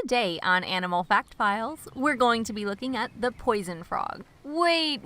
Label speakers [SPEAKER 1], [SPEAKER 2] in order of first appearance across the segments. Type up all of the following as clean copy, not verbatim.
[SPEAKER 1] Today on Animal Fact Files, we're going to be looking at the poison frog. Wait.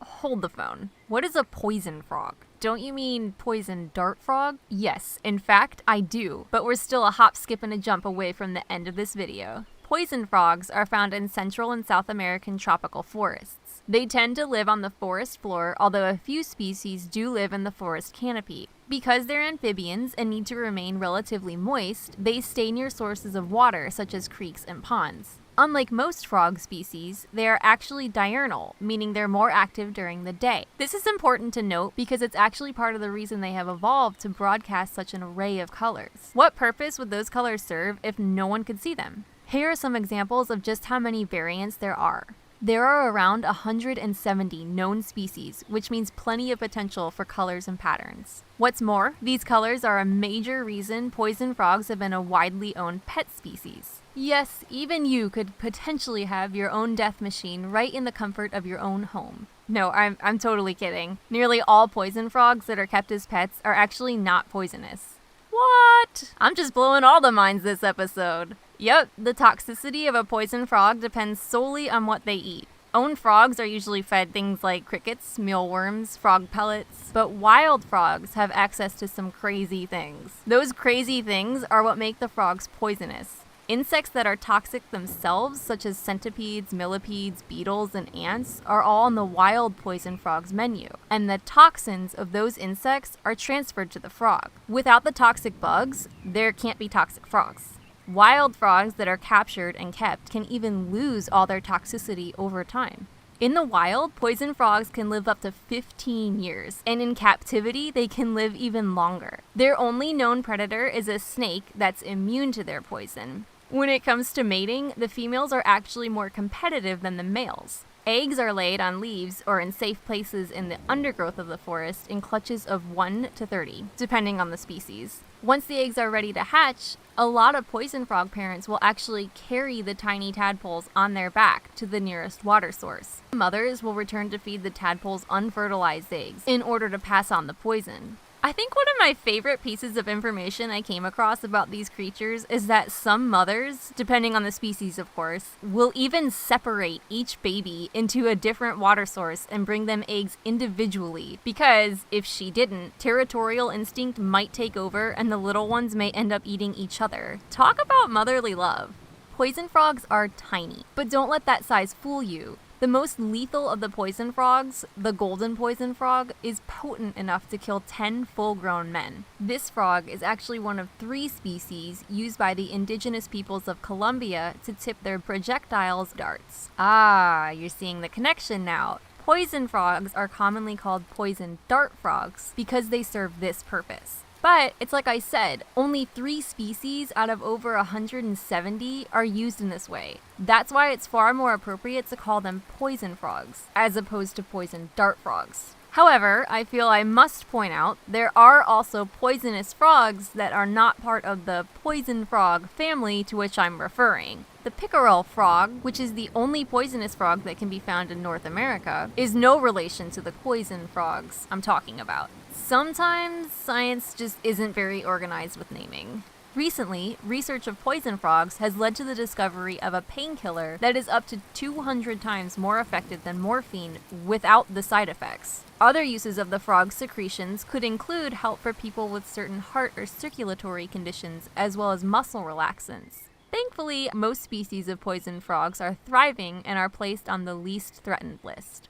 [SPEAKER 1] Hold the phone. What is a poison frog? Don't you mean poison dart frog? Yes, in fact, I do, but we're still a hop, skip, and a jump away from the end of this video. Poison frogs are found in Central and South American tropical forests. They tend to live on the forest floor, although a few species do live in the forest canopy. Because they're amphibians and need to remain relatively moist, they stay near sources of water such as creeks and ponds. Unlike most frog species, they are actually diurnal, meaning they're more active during the day. This is important to note because it's actually part of the reason they have evolved to broadcast such an array of colors. What purpose would those colors serve if no one could see them? Here are some examples of just how many variants there are. There are around 170 known species, which means plenty of potential for colors and patterns. What's more, these colors are a major reason poison frogs have been a widely owned pet species. Yes, even you could potentially have your own death machine right in the comfort of your own home. No, I'm totally kidding. Nearly all poison frogs that are kept as pets are actually not poisonous. What? I'm just blowing all the minds this episode. Yep, the toxicity of a poison frog depends solely on what they eat. Owned frogs are usually fed things like crickets, mealworms, frog pellets, but wild frogs have access to some crazy things. Those crazy things are what make the frogs poisonous. Insects that are toxic themselves, such as centipedes, millipedes, beetles, and ants, are all on the wild poison frog's menu, and the toxins of those insects are transferred to the frog. Without the toxic bugs, there can't be toxic frogs. Wild frogs that are captured and kept can even lose all their toxicity over time. In the wild, poison frogs can live up to 15 years, and in captivity, they can live even longer. Their only known predator is a snake that's immune to their poison. When it comes to mating, the females are actually more competitive than the males. Eggs are laid on leaves or in safe places in the undergrowth of the forest in clutches of 1 to 30, depending on the species. Once the eggs are ready to hatch, a lot of poison frog parents will actually carry the tiny tadpoles on their back to the nearest water source. Mothers will return to feed the tadpoles unfertilized eggs in order to pass on the poison. I think one of my favorite pieces of information I came across about these creatures is that some mothers, depending on the species of course, will even separate each baby into a different water source and bring them eggs individually because, if she didn't, territorial instinct might take over and the little ones may end up eating each other. Talk about motherly love. Poison frogs are tiny, but don't let that size fool you. The most lethal of the poison frogs, the golden poison frog, is potent enough to kill 10 full-grown men. This frog is actually one of 3 species used by the indigenous peoples of Colombia to tip their projectiles darts. Ah, you're seeing the connection now. Poison frogs are commonly called poison dart frogs because they serve this purpose. But it's like I said, only 3 species out of over 170 are used in this way. That's why it's far more appropriate to call them poison frogs, as opposed to poison dart frogs. However, I feel I must point out, there are also poisonous frogs that are not part of the poison frog family to which I'm referring. The pickerel frog, which is the only poisonous frog that can be found in North America, is no relation to the poison frogs I'm talking about. Sometimes science just isn't very organized with naming. Recently, research of poison frogs has led to the discovery of a painkiller that is up to 200 times more effective than morphine without the side effects. Other uses of the frog's secretions could include help for people with certain heart or circulatory conditions, as well as muscle relaxants. Thankfully, most species of poison frogs are thriving and are placed on the least threatened list.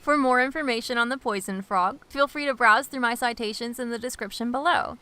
[SPEAKER 1] For more information on the poison frog, feel free to browse through my citations in the description below.